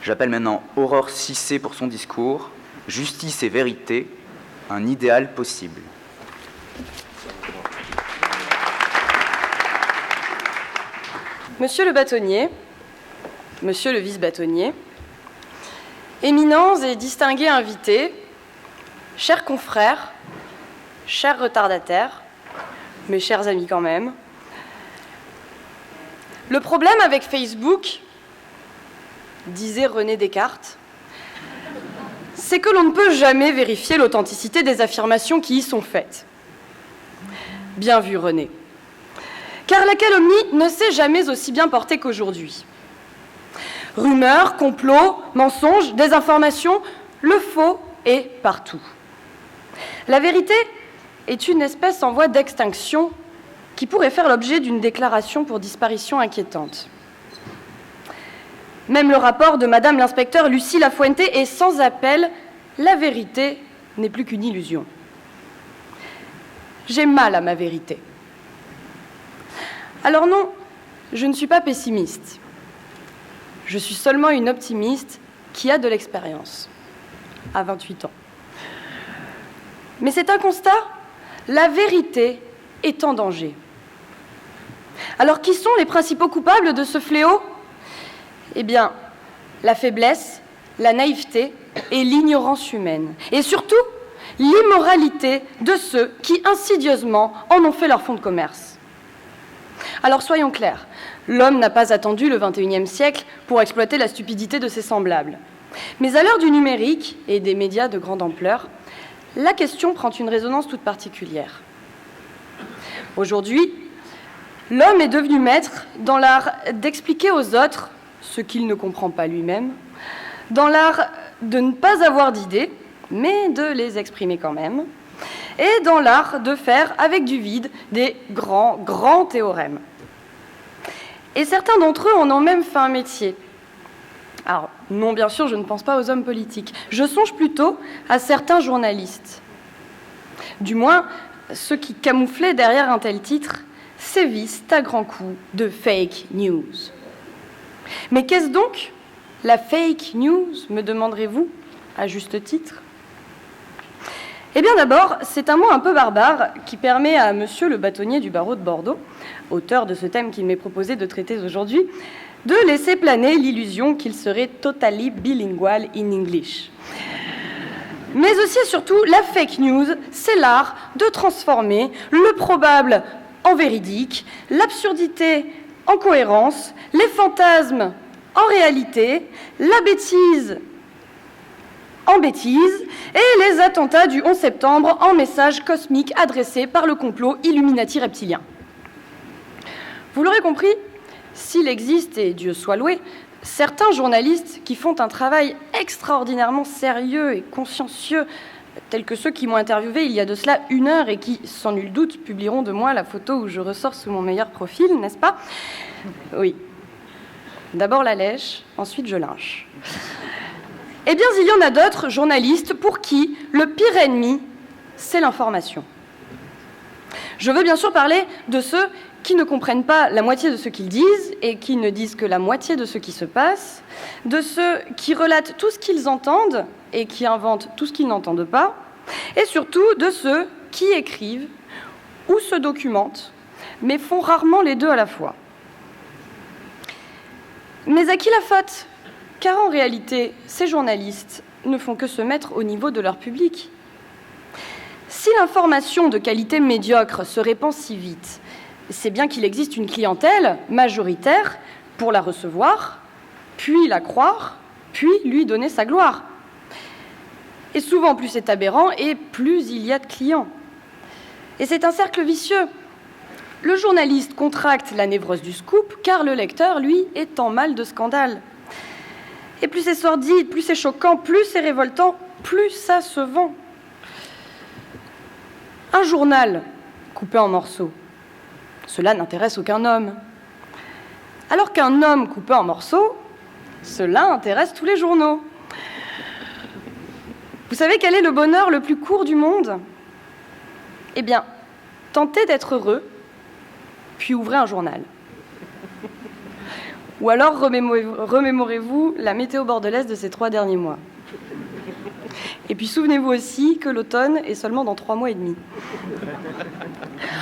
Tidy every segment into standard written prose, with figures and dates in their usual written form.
J'appelle maintenant Aurore Cissé pour son discours. Justice et vérité, un idéal possible. Monsieur le bâtonnier, monsieur le vice-bâtonnier, éminents et distingués invités, chers confrères, chers retardataires, mes chers amis quand même, le problème avec Facebook, disait René Descartes, c'est que l'on ne peut jamais vérifier l'authenticité des affirmations qui y sont faites. Bien vu, René. Car la calomnie ne s'est jamais aussi bien portée qu'aujourd'hui. Rumeurs, complots, mensonges, désinformation, le faux est partout. La vérité est une espèce en voie d'extinction qui pourrait faire l'objet d'une déclaration pour disparition inquiétante. Même le rapport de Madame l'inspecteur Lucie Lafuente est sans appel. La vérité n'est plus qu'une illusion. J'ai mal à ma vérité. Alors non, je ne suis pas pessimiste. Je suis seulement une optimiste qui a de l'expérience, à 28 ans. Mais c'est un constat, la vérité est en danger. Alors qui sont les principaux coupables de ce fléau ? Eh bien, la faiblesse, la naïveté et l'ignorance humaine. Et surtout, l'immoralité de ceux qui, insidieusement, en ont fait leur fonds de commerce. Alors soyons clairs, l'homme n'a pas attendu le XXIe siècle pour exploiter la stupidité de ses semblables. Mais à l'heure du numérique et des médias de grande ampleur, la question prend une résonance toute particulière. Aujourd'hui, l'homme est devenu maître dans l'art d'expliquer aux autres ce qu'il ne comprend pas lui-même, dans l'art de ne pas avoir d'idées, mais de les exprimer quand même, et dans l'art de faire avec du vide des grands théorèmes. Et certains d'entre eux en ont même fait un métier. Alors, non, bien sûr, je ne pense pas aux hommes politiques. Je songe plutôt à certains journalistes. Du moins, ceux qui camouflaient derrière un tel titre sévissent à grands coups de fake news. Mais qu'est-ce donc la fake news, me demanderez-vous, à juste titre ? Eh bien d'abord, c'est un mot un peu barbare qui permet à monsieur le bâtonnier du barreau de Bordeaux, auteur de ce thème qu'il m'est proposé de traiter aujourd'hui, de laisser planer l'illusion qu'il serait totally bilingual in English. Mais aussi et surtout, la fake news, c'est l'art de transformer le probable en véridique, l'absurdité en cohérence, les fantasmes en réalité, la bêtise en bêtise et les attentats du 11 septembre en messages cosmiques adressés par le complot Illuminati reptilien. Vous l'aurez compris, s'il existe, et Dieu soit loué, certains journalistes qui font un travail extraordinairement sérieux et consciencieux, tels que ceux qui m'ont interviewé il y a de cela 1 heure et qui, sans nul doute, publieront de moi la photo où je ressors sous mon meilleur profil, n'est-ce pas ? Oui. D'abord la lèche, ensuite je lynche. Eh bien, il y en a d'autres journalistes pour qui le pire ennemi, c'est l'information. Je veux bien sûr parler de ceux qui ne comprennent pas la moitié de ce qu'ils disent et qui ne disent que la moitié de ce qui se passe, de ceux qui relatent tout ce qu'ils entendent et qui inventent tout ce qu'ils n'entendent pas, et surtout de ceux qui écrivent ou se documentent, mais font rarement les deux à la fois. Mais à qui la faute ? Car en réalité, ces journalistes ne font que se mettre au niveau de leur public. Si l'information de qualité médiocre se répand si vite, c'est bien qu'il existe une clientèle majoritaire pour la recevoir, puis la croire, puis lui donner sa gloire. Et souvent, plus c'est aberrant, et plus il y a de clients. Et c'est un cercle vicieux. Le journaliste contracte la névrose du scoop, car le lecteur, lui, est en mal de scandale. Et plus c'est sordide, plus c'est choquant, plus c'est révoltant, plus ça se vend. Un journal coupé en morceaux, cela n'intéresse aucun homme. Alors qu'un homme coupé en morceaux, cela intéresse tous les journaux. Vous savez quel est le bonheur le plus court du monde ? Eh bien, tentez d'être heureux, puis ouvrez un journal. Ou alors remémorez-vous la météo bordelaise de ces 3 derniers mois. Et puis souvenez-vous aussi que l'automne est seulement dans 3 mois et demi.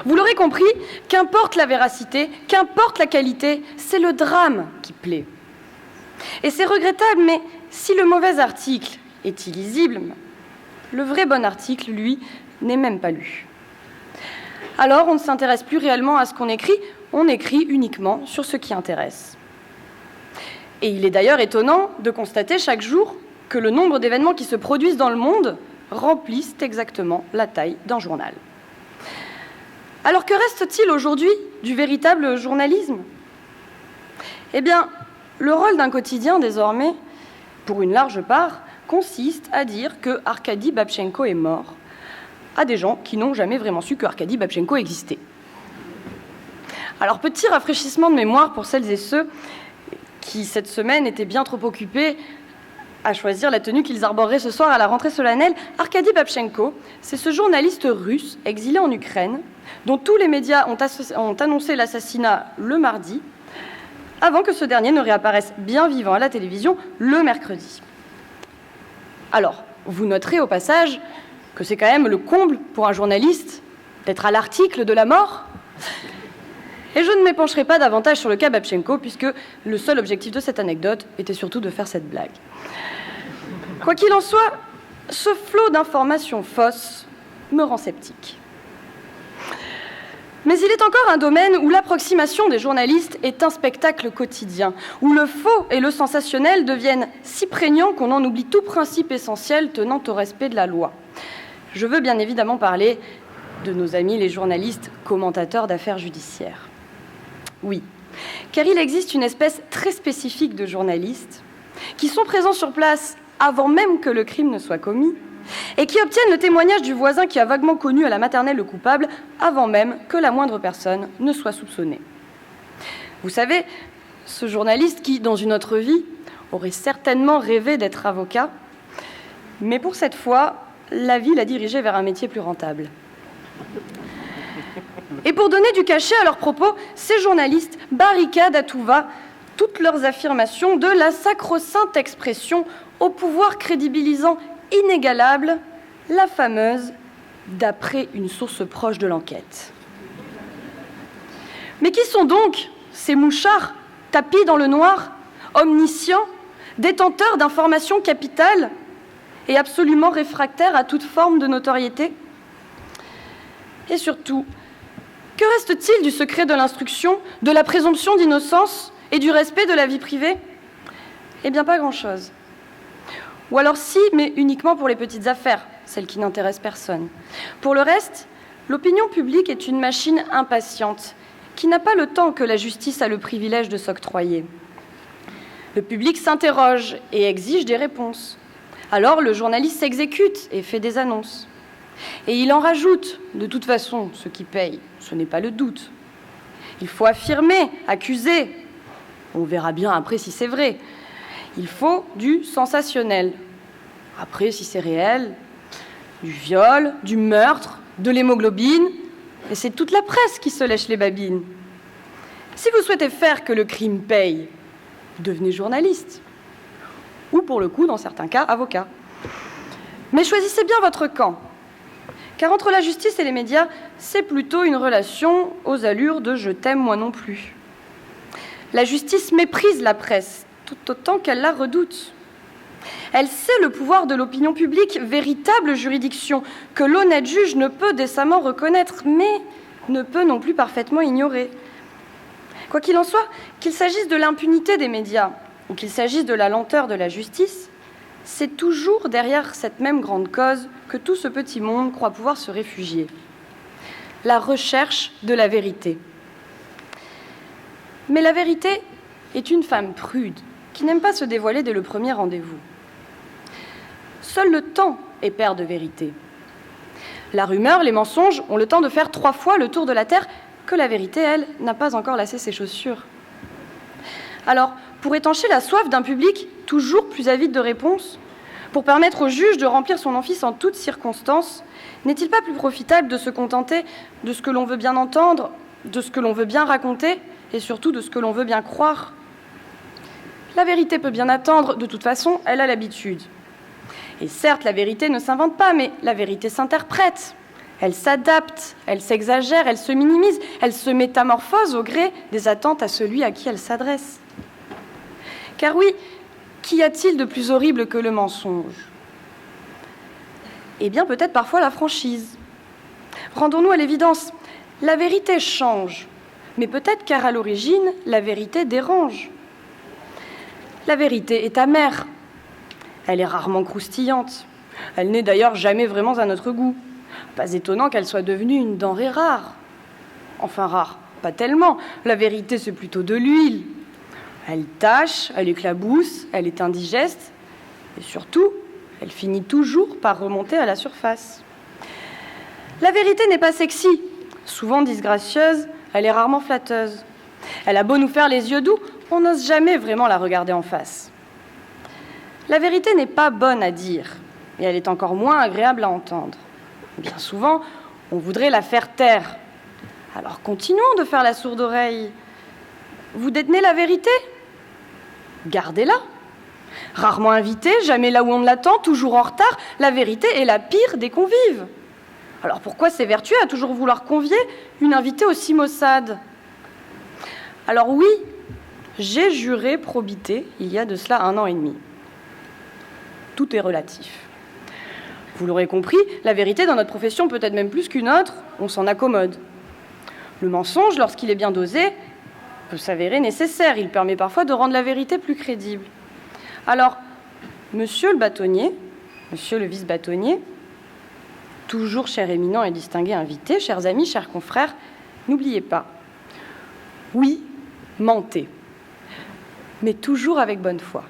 Vous l'aurez compris, qu'importe la véracité, qu'importe la qualité, c'est le drame qui plaît. Et c'est regrettable, mais si le mauvais article est illisible, le vrai bon article, lui, n'est même pas lu. Alors on ne s'intéresse plus réellement à ce qu'on écrit, on écrit uniquement sur ce qui intéresse. Et il est d'ailleurs étonnant de constater chaque jour que le nombre d'événements qui se produisent dans le monde remplissent exactement la taille d'un journal. Alors que reste-t-il aujourd'hui du véritable journalisme ? Eh bien, le rôle d'un quotidien désormais, pour une large part, consiste à dire que Arkady Babchenko est mort à des gens qui n'ont jamais vraiment su que Arkady Babchenko existait. Alors, petit rafraîchissement de mémoire pour celles et ceux qui, cette semaine, étaient bien trop occupés à choisir la tenue qu'ils arboreraient ce soir à la rentrée solennelle. Arkady Babchenko, c'est ce journaliste russe exilé en Ukraine, dont tous les médias ont annoncé l'assassinat le mardi, avant que ce dernier ne réapparaisse bien vivant à la télévision le mercredi. Alors, vous noterez au passage que c'est quand même le comble pour un journaliste d'être à l'article de la mort. Et je ne m'épancherai pas davantage sur le cas Babchenko, puisque le seul objectif de cette anecdote était surtout de faire cette blague. Quoi qu'il en soit, ce flot d'informations fausses me rend sceptique. Mais il est encore un domaine où l'approximation des journalistes est un spectacle quotidien, où le faux et le sensationnel deviennent si prégnants qu'on en oublie tout principe essentiel tenant au respect de la loi. Je veux bien évidemment parler de nos amis les journalistes commentateurs d'affaires judiciaires. Oui, car il existe une espèce très spécifique de journalistes qui sont présents sur place avant même que le crime ne soit commis et qui obtiennent le témoignage du voisin qui a vaguement connu à la maternelle le coupable avant même que la moindre personne ne soit soupçonnée. Vous savez, ce journaliste qui, dans une autre vie, aurait certainement rêvé d'être avocat, mais pour cette fois, la vie l'a dirigé vers un métier plus rentable. Et pour donner du cachet à leurs propos, ces journalistes barricadent à tout va toutes leurs affirmations de la sacro-sainte expression au pouvoir crédibilisant inégalable, la fameuse « d'après une source proche de l'enquête ». Mais qui sont donc ces mouchards tapis dans le noir, omniscients, détenteurs d'informations capitales et absolument réfractaires à toute forme de notoriété ? Et surtout, que reste-t-il du secret de l'instruction, de la présomption d'innocence et du respect de la vie privée ? Eh bien, pas grand-chose. Ou alors si, mais uniquement pour les petites affaires, celles qui n'intéressent personne. Pour le reste, l'opinion publique est une machine impatiente, qui n'a pas le temps que la justice a le privilège de s'octroyer. Le public s'interroge et exige des réponses. Alors le journaliste s'exécute et fait des annonces. Et il en rajoute, de toute façon, ce qui paye, ce n'est pas le doute. Il faut affirmer, accuser. On verra bien après si c'est vrai. Il faut du sensationnel. Après, si c'est réel, du viol, du meurtre, de l'hémoglobine. Et c'est toute la presse qui se lèche les babines. Si vous souhaitez faire que le crime paye, devenez journaliste. Ou pour le coup, dans certains cas, avocat. Mais choisissez bien votre camp. Car entre la justice et les médias, c'est plutôt une relation aux allures de « je t'aime, moi non plus ». La justice méprise la presse, tout autant qu'elle la redoute. Elle sait le pouvoir de l'opinion publique, véritable juridiction, que l'honnête juge ne peut décemment reconnaître, mais ne peut non plus parfaitement ignorer. Quoi qu'il en soit, qu'il s'agisse de l'impunité des médias ou qu'il s'agisse de la lenteur de la justice, c'est toujours derrière cette même grande cause que tout ce petit monde croit pouvoir se réfugier. La recherche de la vérité. Mais la vérité est une femme prude qui n'aime pas se dévoiler dès le premier rendez-vous. Seul le temps est père de vérité. La rumeur, les mensonges ont le temps de faire 3 fois le tour de la terre, que la vérité, elle, n'a pas encore lacé ses chaussures. Alors, pour étancher la soif d'un public toujours plus avide de réponses, pour permettre au juge de remplir son office en toutes circonstances, n'est-il pas plus profitable de se contenter de ce que l'on veut bien entendre, de ce que l'on veut bien raconter, et surtout de ce que l'on veut bien croire ? La vérité peut bien attendre, de toute façon, elle a l'habitude. Et certes, la vérité ne s'invente pas, mais la vérité s'interprète. Elle s'adapte, elle s'exagère, elle se minimise, elle se métamorphose au gré des attentes à celui à qui elle s'adresse. Car oui, qu'y a-t-il de plus horrible que le mensonge ? Eh bien, peut-être parfois la franchise. Rendons-nous à l'évidence, la vérité change, mais peut-être car à l'origine, la vérité dérange. La vérité est amère. Elle est rarement croustillante. Elle n'est d'ailleurs jamais vraiment à notre goût. Pas étonnant qu'elle soit devenue une denrée rare. Enfin rare, pas tellement. La vérité, c'est plutôt de l'huile. Elle tâche, elle éclabousse, elle est indigeste. Et surtout, elle finit toujours par remonter à la surface. La vérité n'est pas sexy. Souvent disgracieuse, elle est rarement flatteuse. Elle a beau nous faire les yeux doux, on n'ose jamais vraiment la regarder en face. La vérité n'est pas bonne à dire, et elle est encore moins agréable à entendre. Bien souvent, on voudrait la faire taire. Alors continuons de faire la sourde oreille. Vous détenez la vérité ? Gardez-la. Rarement invitée, jamais là où on l'attend, toujours en retard, la vérité est la pire des convives. Alors pourquoi s'évertuer à toujours vouloir convier une invitée aussi maussade ? Alors oui, j'ai juré probité il y a de cela 1 an et demi. Tout est relatif. Vous l'aurez compris, la vérité dans notre profession, peut-être même plus qu'une autre, on s'en accommode. Le mensonge, lorsqu'il est bien dosé, peut s'avérer nécessaire. Il permet parfois de rendre la vérité plus crédible. Alors, monsieur le bâtonnier, monsieur le vice-bâtonnier, toujours cher éminent et distingué invité, chers amis, chers confrères, n'oubliez pas, oui, mentez, mais toujours avec bonne foi.